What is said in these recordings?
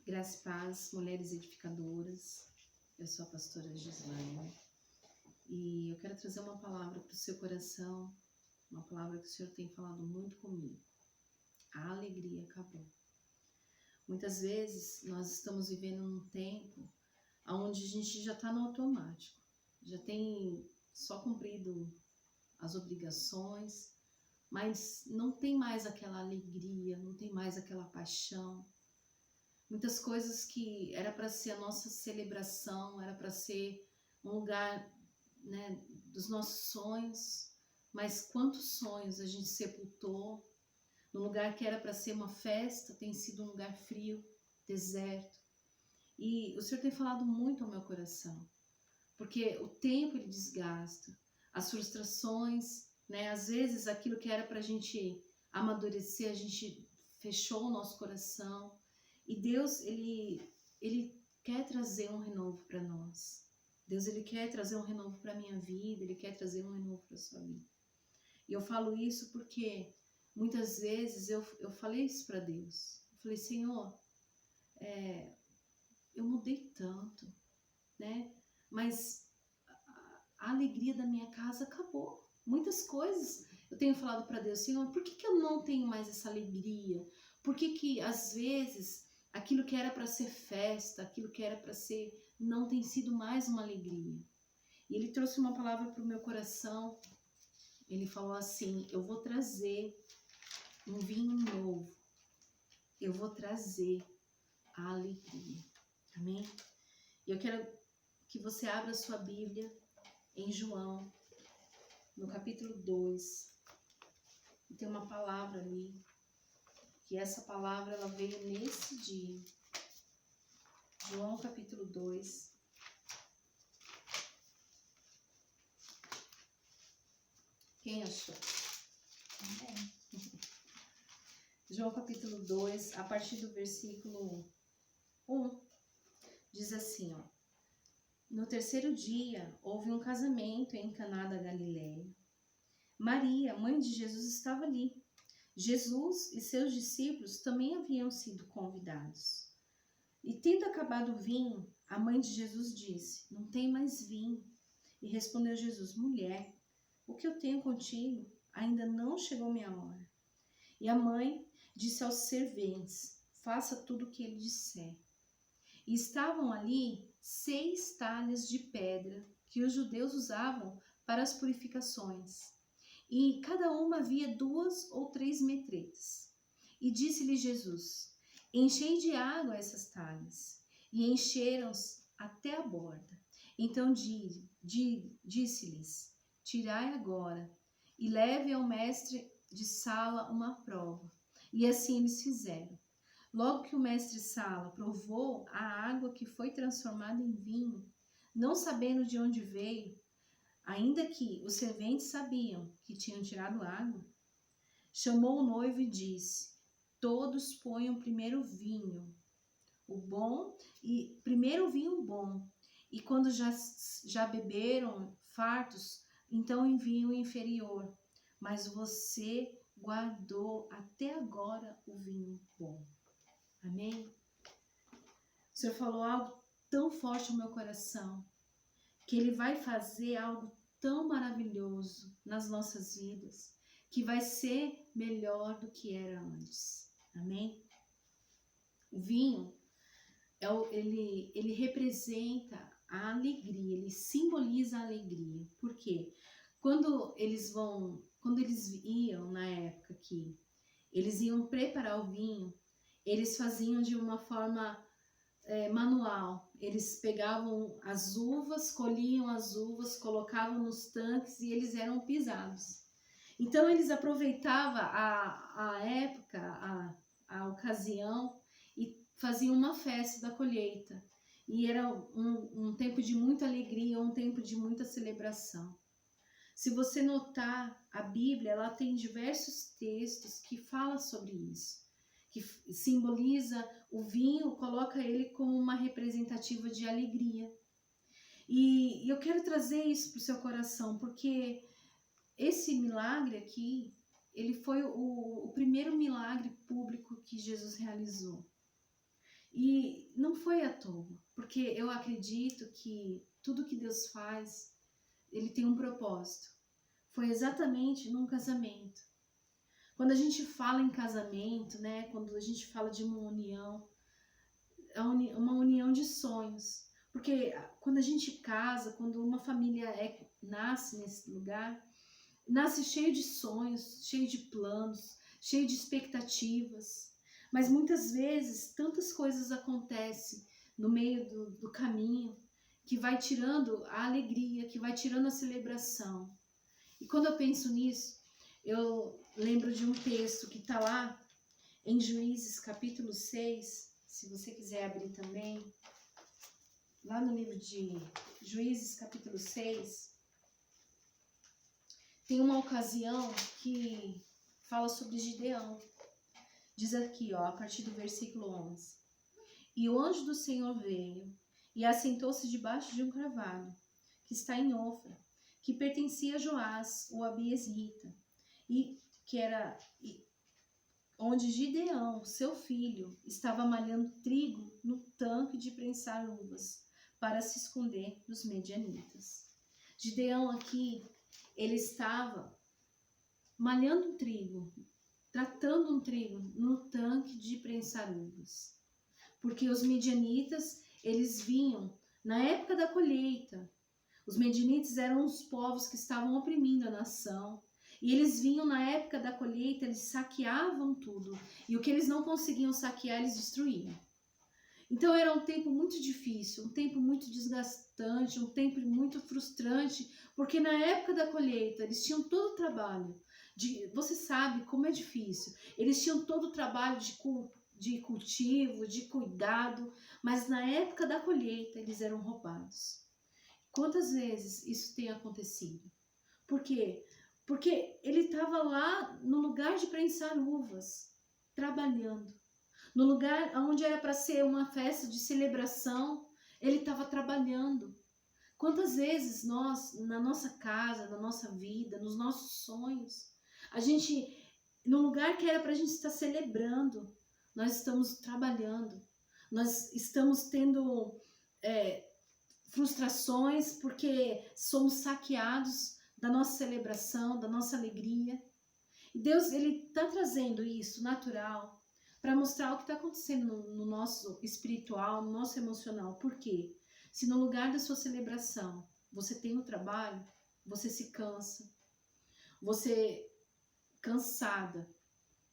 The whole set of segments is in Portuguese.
Graça e paz, mulheres edificadoras. Eu sou a pastora Gislaine e eu quero trazer uma palavra para o seu coração, uma palavra que o Senhor tem falado muito comigo. A alegria acabou. Muitas vezes nós estamos vivendo num tempo onde a gente já está no automático, já tem só cumprido as obrigações, mas não tem mais aquela alegria, não tem mais aquela paixão. Muitas coisas que era para ser a nossa celebração, era para ser um lugar, né, dos nossos sonhos, mas quantos sonhos a gente sepultou no lugar que era para ser uma festa, tem sido um lugar frio, deserto. E o Senhor tem falado muito ao meu coração, porque o tempo ele desgasta, as frustrações, né, às vezes aquilo que era para a gente amadurecer, a gente fechou o nosso coração. E Deus, ele quer trazer um renovo para nós. Deus, ele quer trazer um renovo para a minha vida, ele quer trazer um renovo para a sua vida. E eu falo isso porque muitas vezes eu falei isso para Deus. Eu falei, Senhor, eu mudei tanto, né? Mas a alegria da minha casa acabou. Muitas coisas eu tenho falado para Deus, Senhor, por que eu não tenho mais essa alegria? Por que às vezes aquilo que era para ser festa, aquilo que era para ser, não tem sido mais uma alegria? E ele trouxe uma palavra para o meu coração. Ele falou assim, eu vou trazer um vinho novo. Eu vou trazer a alegria. Amém? E eu quero que você abra a sua Bíblia em João, no capítulo 2. E tem uma palavra ali, que essa palavra ela veio nesse dia. João capítulo 2. Quem achou? Amém. João capítulo 2, a partir do versículo 1, diz assim, ó. No terceiro dia, houve um casamento em Caná da Galileia. Maria, mãe de Jesus, estava ali. Jesus e seus discípulos também haviam sido convidados. E tendo acabado o vinho, a mãe de Jesus disse, não tem mais vinho. E respondeu Jesus, mulher, o que eu tenho contigo ainda não chegou minha hora. E a mãe disse aos serventes, faça tudo o que ele disser. E estavam ali 6 talhas de pedra que os judeus usavam para as purificações. E cada uma havia 2 ou 3 metretas. E disse-lhe Jesus, enchei de água essas talhas. E encheram-se até a borda. Então disse-lhes, tirai agora e leve ao mestre de sala uma prova. E assim eles fizeram. Logo que o mestre sala provou a água que foi transformada em vinho, não sabendo de onde veio, ainda que os serventes sabiam que tinham tirado água, chamou o noivo e disse, todos ponham primeiro vinho, o bom, e primeiro o vinho bom, e quando já beberam fartos, então enviem o inferior, mas você guardou até agora o vinho bom. Amém? O Senhor falou algo tão forte no meu coração, que Ele vai fazer algo tão maravilhoso nas nossas vidas, que vai ser melhor do que era antes. Amém? O vinho, ele representa a alegria, ele simboliza a alegria. Por quê? Quando eles iam na época que eles iam preparar o vinho, eles faziam de uma forma manual. Eles pegavam as uvas, colhiam as uvas, colocavam nos tanques e eles eram pisados. Então eles aproveitavam a época, a ocasião e faziam uma festa da colheita. E era um tempo de muita alegria, um tempo de muita celebração. Se você notar, a Bíblia ela tem diversos textos que falam sobre isso, que simboliza o vinho, coloca ele como uma representativa de alegria. E eu quero trazer isso para o seu coração, porque esse milagre aqui, ele foi o primeiro milagre público que Jesus realizou. E não foi à toa, porque eu acredito que tudo que Deus faz, ele tem um propósito. Foi exatamente num casamento. Quando a gente fala em casamento, né, quando a gente fala de uma união, uma união de sonhos. Porque quando a gente casa, quando uma família nasce nesse lugar, nasce cheio de sonhos, cheio de planos, cheio de expectativas. Mas muitas vezes, tantas coisas acontecem no meio do caminho, que vai tirando a alegria, que vai tirando a celebração. E quando eu penso nisso, eu lembro de um texto que está lá em Juízes capítulo 6, se você quiser abrir também, lá no livro de Juízes capítulo 6, tem uma ocasião que fala sobre Gideão. Diz aqui, ó, a partir do versículo 11. E o anjo do Senhor veio e assentou-se debaixo de um carvalho, que está em Ofra, que pertencia a Joás, o abiesrita, e que era onde Gideão, seu filho, estava malhando trigo no tanque de prensar uvas, para se esconder dos medianitas. Gideão aqui, ele estava malhando trigo, tratando um trigo no tanque de prensar uvas. Porque os medianitas, eles vinham na época da colheita. Os medianitas eram os povos que estavam oprimindo a nação. E eles vinham na época da colheita, eles saqueavam tudo. E o que eles não conseguiam saquear, eles destruíam. Então era um tempo muito difícil, um tempo muito desgastante, um tempo muito frustrante, porque na época da colheita eles tinham todo o trabalho. Você sabe como é difícil. Eles tinham todo o trabalho de cultivo, de cuidado, mas na época da colheita eles eram roubados. Quantas vezes isso tem acontecido? Por quê? Porque ele estava lá no lugar de prensar uvas, trabalhando. No lugar onde era para ser uma festa de celebração, ele estava trabalhando. Quantas vezes nós, na nossa casa, na nossa vida, nos nossos sonhos, a gente, no lugar que era para a gente estar celebrando, nós estamos trabalhando, nós estamos tendo frustrações porque somos saqueados da nossa celebração, da nossa alegria. E Deus, ele está trazendo isso natural para mostrar o que está acontecendo no nosso espiritual, no nosso emocional. Por quê? Se no lugar da sua celebração você tem o trabalho, você se cansa, você cansada.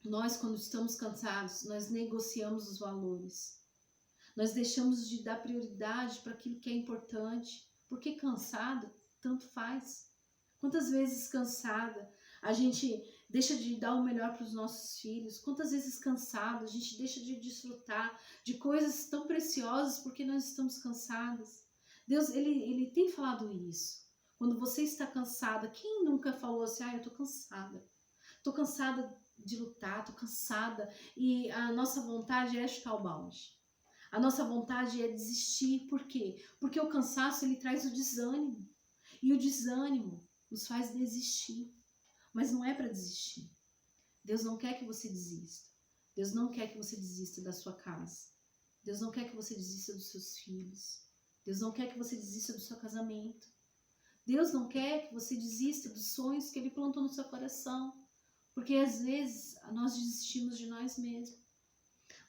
Nós, quando estamos cansados, nós negociamos os valores. Nós deixamos de dar prioridade para aquilo que é importante, porque cansado, tanto faz. Quantas vezes cansada a gente deixa de dar o melhor para os nossos filhos? Quantas vezes cansado a gente deixa de desfrutar de coisas tão preciosas porque nós estamos cansadas? Deus, ele tem falado isso. Quando você está cansada, quem nunca falou assim, eu tô cansada. Tô cansada de lutar, tô cansada. E a nossa vontade é chutar o balde. A nossa vontade é desistir. Por quê? Porque o cansaço, ele traz o desânimo. E o desânimo nos faz desistir. Mas não é para desistir. Deus não quer que você desista. Deus não quer que você desista da sua casa. Deus não quer que você desista dos seus filhos. Deus não quer que você desista do seu casamento. Deus não quer que você desista dos sonhos que Ele plantou no seu coração. Porque às vezes nós desistimos de nós mesmos.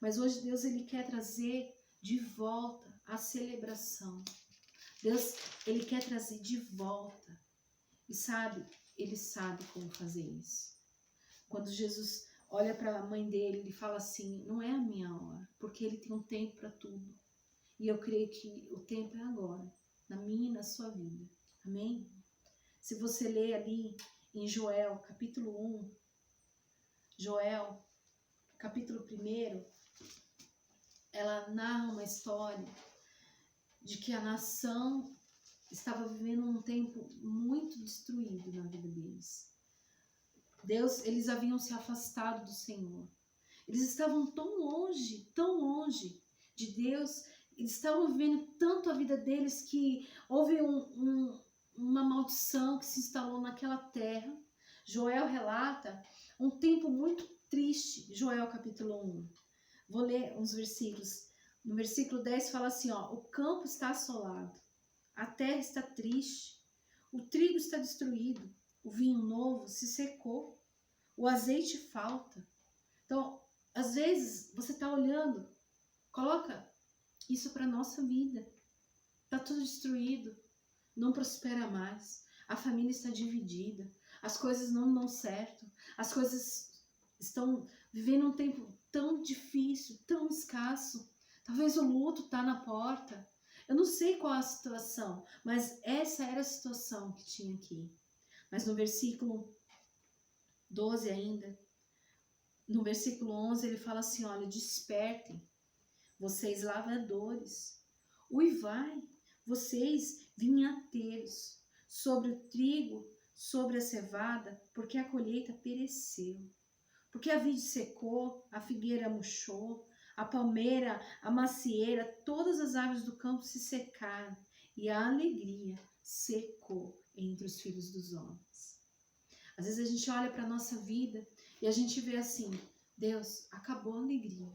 Mas hoje Deus, ele quer trazer de volta a celebração. Deus, ele quer trazer de volta. E sabe, ele sabe como fazer isso. Quando Jesus olha para a mãe dele, ele fala assim, não é a minha hora, porque ele tem um tempo para tudo. E eu creio que o tempo é agora, na minha e na sua vida. Amém? Se você ler ali em Joel, capítulo 1, Joel, capítulo 1, ela narra uma história de que a nação estava vivendo um tempo muito destruído na vida deles. Eles haviam se afastado do Senhor. Eles estavam tão longe de Deus. Eles estavam vivendo tanto a vida deles que houve uma maldição que se instalou naquela terra. Joel relata um tempo muito triste, Joel capítulo 1. Vou ler uns versículos. No versículo 10 fala assim, ó, o campo está assolado, a terra está triste, o trigo está destruído, o vinho novo se secou, o azeite falta. Então, às vezes, você está olhando, coloca isso para a nossa vida. Está tudo destruído, não prospera mais, a família está dividida, as coisas não dão certo, as coisas estão vivendo um tempo tão difícil, tão escasso. Talvez o luto está na porta. Eu não sei qual é a situação, mas essa era a situação que tinha aqui. Mas no versículo 12 ainda, no versículo 11, ele fala assim, olha, despertem, vocês lavradores, uivai, vocês vinhateiros, sobre o trigo, sobre a cevada, porque a colheita pereceu. Porque a vide secou, a figueira murchou, a palmeira, a macieira, todas as árvores do campo se secaram, e a alegria secou entre os filhos dos homens. Às vezes a gente olha para a nossa vida e a gente vê assim, Deus, acabou a alegria.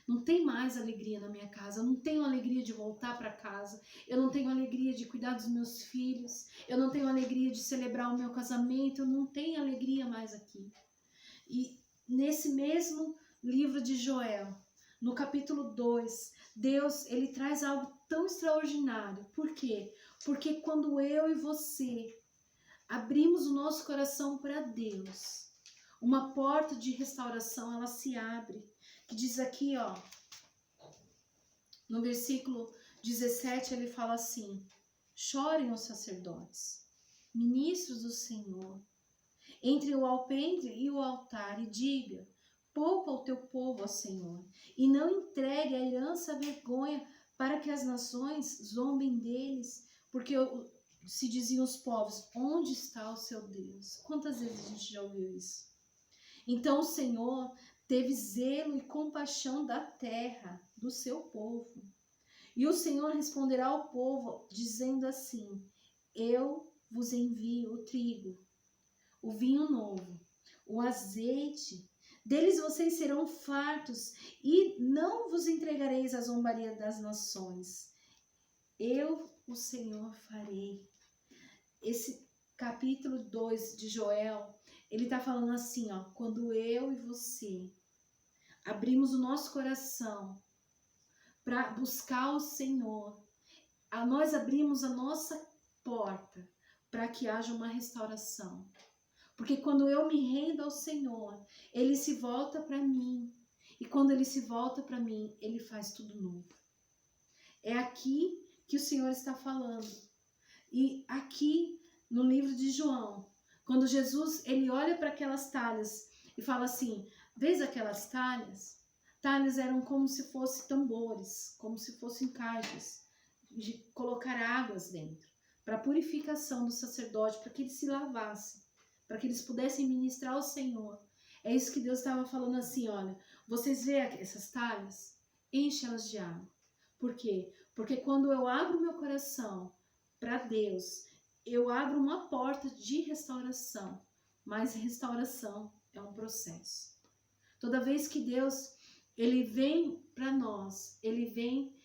Não tem mais alegria na minha casa, eu não tenho alegria de voltar para casa, eu não tenho alegria de cuidar dos meus filhos, eu não tenho alegria de celebrar o meu casamento, eu não tenho alegria mais aqui. E nesse mesmo livro de Joel, no capítulo 2, Deus, ele traz algo tão extraordinário. Por quê? Porque quando eu e você abrimos o nosso coração para Deus, uma porta de restauração, ela se abre. Que diz aqui, ó, no versículo 17, ele fala assim, chorem os sacerdotes, ministros do Senhor, entre o alpendre e o altar, e diga, poupa o teu povo, ó Senhor, e não entregue a herança à vergonha, para que as nações zombem deles, porque se diziam os povos, onde está o seu Deus? Quantas vezes a gente já ouviu isso? Então o Senhor teve zelo e compaixão da terra, do seu povo. E o Senhor responderá ao povo, dizendo assim, eu vos envio o trigo, o vinho novo, o azeite, deles vocês serão fartos, e não vos entregareis à zombaria das nações. Eu, o Senhor, farei. Esse capítulo 2 de Joel, ele está falando assim, ó, quando eu e você abrimos o nosso coração para buscar o Senhor, nós abrimos a nossa porta para que haja uma restauração. Porque quando eu me rendo ao Senhor, Ele se volta para mim. E quando Ele se volta para mim, Ele faz tudo novo. É aqui que o Senhor está falando. E aqui no livro de João, quando Jesus ele olha para aquelas talhas e fala assim, vês aquelas talhas? Talhas eram como se fossem tambores, como se fossem caixas de colocar águas dentro, para a purificação do sacerdote, para que ele se lavasse, para que eles pudessem ministrar ao Senhor. É isso que Deus estava falando assim, olha, vocês veem essas talhas? Enche elas de água. Por quê? Porque quando eu abro meu coração para Deus, eu abro uma porta de restauração, mas restauração é um processo. Toda vez que Deus ele vem para nós, ele vem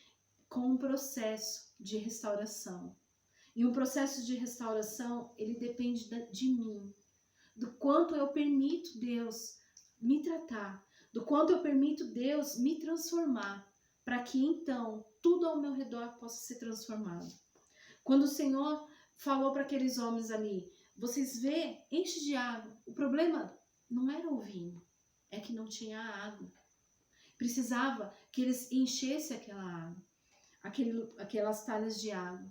com um processo de restauração. E um processo de restauração, ele depende de mim, do quanto eu permito Deus me tratar, do quanto eu permito Deus me transformar, para que então tudo ao meu redor possa ser transformado. Quando o Senhor falou para aqueles homens ali, vocês vê, enche de água. O problema não era o vinho, é que não tinha água. Precisava que eles enchessem aquela água, aquelas talhas de água.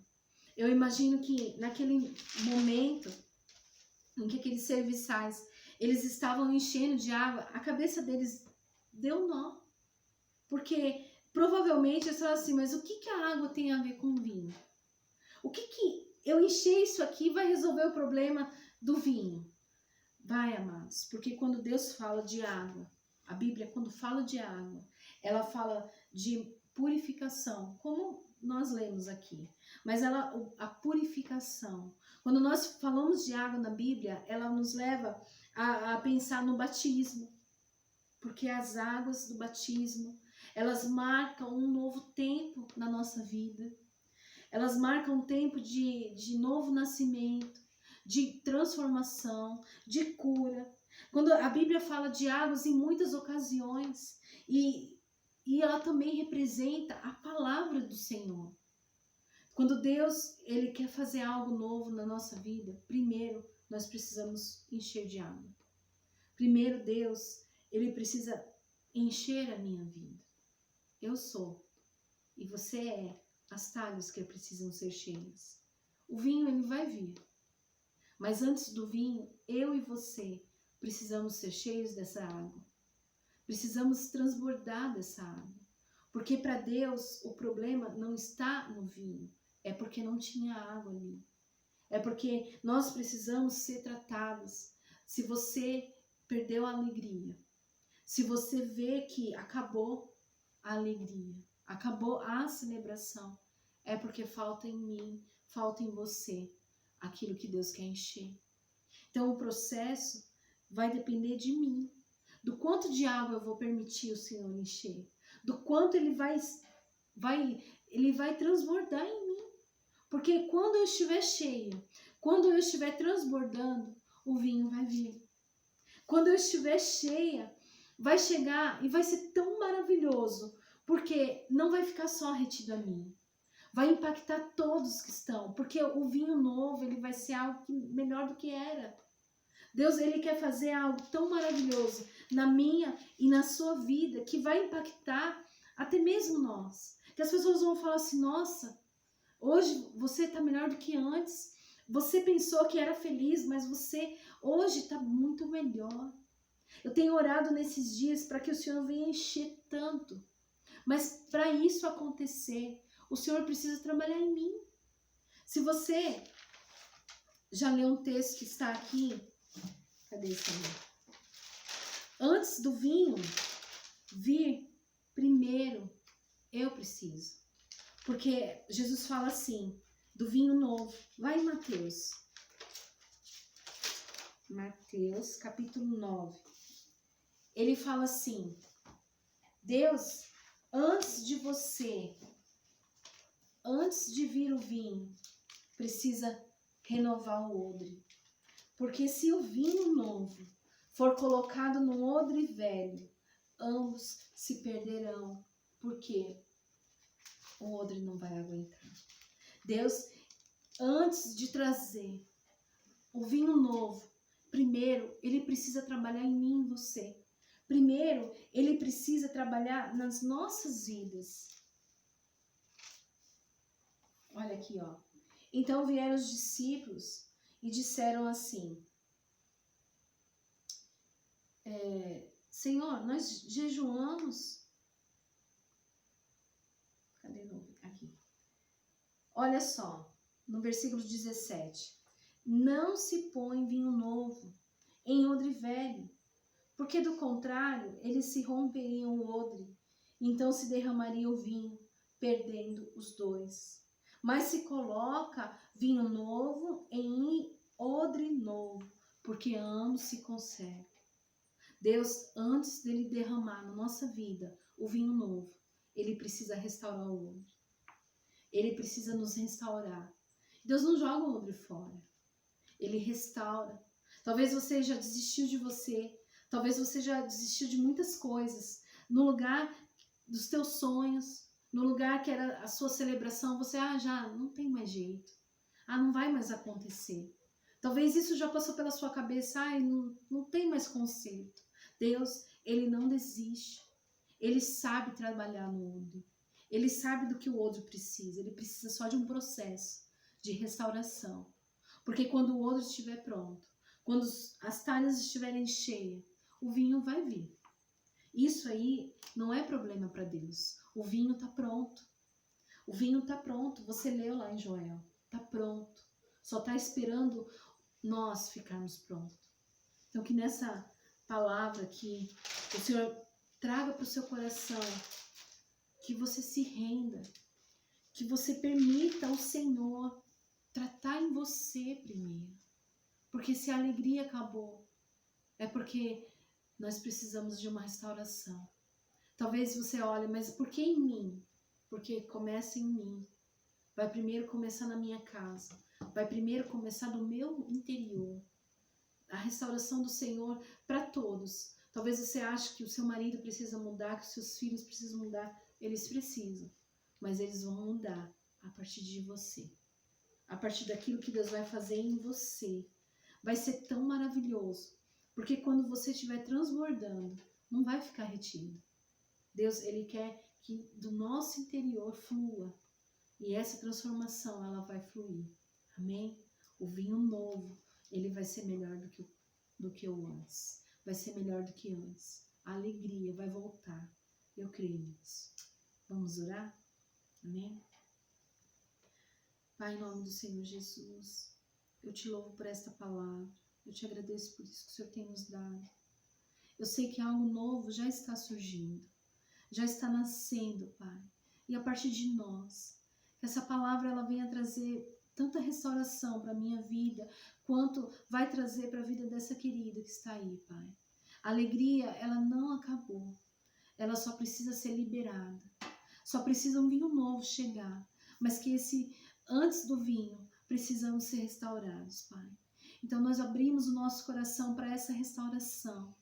Eu imagino que naquele momento em que aqueles serviçais, eles estavam enchendo de água, a cabeça deles deu nó. Porque provavelmente eles falaram assim, mas o que a água tem a ver com o vinho? O que eu encher isso aqui vai resolver o problema do vinho? Vai, amados, porque quando Deus fala de água, a Bíblia, quando fala de água, ela fala de purificação, como nós lemos aqui. Mas a purificação, quando nós falamos de água na Bíblia, ela nos leva a pensar no batismo. Porque as águas do batismo, elas marcam um novo tempo na nossa vida. Elas marcam um tempo de novo nascimento, de transformação, de cura. Quando a Bíblia fala de águas em muitas ocasiões, e ela também representa a palavra do Senhor. Quando Deus ele quer fazer algo novo na nossa vida, primeiro nós precisamos encher de água. Primeiro Deus, ele precisa encher a minha vida. Eu sou e você é as talhas que precisam ser cheias. O vinho ele vai vir. Mas antes do vinho, eu e você precisamos ser cheios dessa água. Precisamos transbordar dessa água. Porque para Deus o problema não está no vinho. É porque não tinha água ali. É porque nós precisamos ser tratados. Se você perdeu a alegria, se você vê que acabou a alegria, acabou a celebração, é porque falta em mim, falta em você aquilo que Deus quer encher. Então o processo vai depender de mim, do quanto de água eu vou permitir o Senhor encher, do quanto ele vai transbordar em mim. Porque quando eu estiver cheia, quando eu estiver transbordando, o vinho vai vir. Quando eu estiver cheia, vai chegar e vai ser tão maravilhoso, porque não vai ficar só retido a mim. Vai impactar todos que estão, porque o vinho novo, ele vai ser algo melhor do que era. Deus, ele quer fazer algo tão maravilhoso na minha e na sua vida, que vai impactar até mesmo nós. Que as pessoas vão falar assim, nossa, hoje você está melhor do que antes. Você pensou que era feliz, mas você hoje está muito melhor. Eu tenho orado nesses dias para que o Senhor venha encher tanto. Mas para isso acontecer, o Senhor precisa trabalhar em mim. Se você já leu um texto que está aqui, cadê esse ali? Antes do vinho vir, primeiro eu preciso. Porque Jesus fala assim, do vinho novo. Vai em Mateus. Mateus, capítulo 9. Ele fala assim, Deus, antes de vir o vinho, precisa renovar o odre. Porque se o vinho novo for colocado no odre velho, ambos se perderão. Por quê? O odre não vai aguentar. Deus, antes de trazer o vinho novo, primeiro, ele precisa trabalhar em mim e em você. Primeiro, ele precisa trabalhar nas nossas vidas. Olha aqui, ó. Então vieram os discípulos e disseram assim, Senhor, nós jejuamos. Cadê aqui? Olha só, no versículo 17. Não se põe vinho novo em odre velho, porque do contrário, eles se romperiam o odre, então se derramaria o vinho, perdendo os dois. Mas se coloca vinho novo em odre novo, porque ambos se conservam. Deus, antes dele derramar na nossa vida o vinho novo, ele precisa restaurar o odre. Ele precisa nos restaurar. Deus não joga o odre fora. Ele restaura. Talvez você já desistiu de você. Talvez você já desistiu de muitas coisas. No lugar dos teus sonhos, no lugar que era a sua celebração, você, já não tem mais jeito. Não vai mais acontecer. Talvez isso já passou pela sua cabeça, não tem mais conserto. Deus, ele não desiste. Ele sabe trabalhar no odre. Ele sabe do que o odre precisa. Ele precisa só de um processo de restauração. Porque quando o odre estiver pronto, quando as talhas estiverem cheias, o vinho vai vir. Isso aí não é problema para Deus. O vinho está pronto. O vinho está pronto. Você leu lá em Joel. Está pronto. Só está esperando nós ficarmos prontos. Então que nessa palavra aqui, o Senhor traga para o seu coração, que você se renda, que você permita ao Senhor tratar em você primeiro. Porque se a alegria acabou, é porque nós precisamos de uma restauração. Talvez você olhe, mas por que em mim? Porque começa em mim. Vai primeiro começar na minha casa. Vai primeiro começar do meu interior. A restauração do Senhor para todos. Talvez você ache que o seu marido precisa mudar, que os seus filhos precisam mudar. Eles precisam. Mas eles vão mudar a partir de você. A partir daquilo que Deus vai fazer em você. Vai ser tão maravilhoso. Porque quando você estiver transbordando, não vai ficar retido. Deus, Ele quer que do nosso interior flua. E essa transformação, ela vai fluir. Amém? O vinho novo, ele vai ser melhor do que o antes. Vai ser melhor do que antes. A alegria vai voltar. Eu creio nisso. Vamos orar? Amém? Pai, em nome do Senhor Jesus, eu te louvo por esta palavra. Eu te agradeço por isso que o Senhor tem nos dado. Eu sei que algo novo já está surgindo. Já está nascendo, Pai. E a partir de nós, que essa palavra ela venha trazer tanta restauração para a minha vida, quanto vai trazer para a vida dessa querida que está aí, Pai. A alegria, ela não acabou. Ela só precisa ser liberada. Só precisa um vinho novo chegar. Mas que antes do vinho, precisamos ser restaurados, Pai. Então nós abrimos o nosso coração para essa restauração.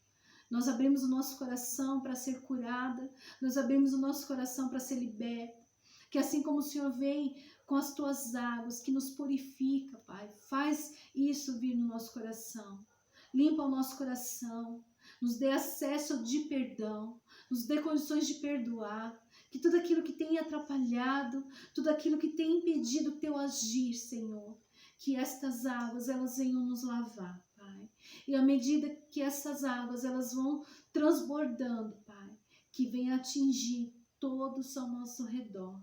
Nós abrimos o nosso coração para ser curada. Nós abrimos o nosso coração para ser liberta. Que assim como o Senhor vem com as tuas águas, que nos purifica, Pai. Faz isso vir no nosso coração. Limpa o nosso coração. Nos dê acesso de perdão. Nos dê condições de perdoar. Que tudo aquilo que tem atrapalhado, tudo aquilo que tem impedido o teu agir, Senhor, que estas águas, elas venham nos lavar, Pai. E à medida que essas águas, elas vão transbordando, Pai, que venha atingir todos ao nosso redor.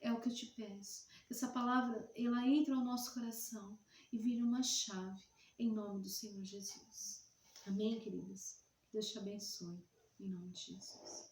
É o que eu te peço. Que essa palavra, ela entre ao nosso coração e vire uma chave, em nome do Senhor Jesus. Amém, queridas? Deus te abençoe, em nome de Jesus.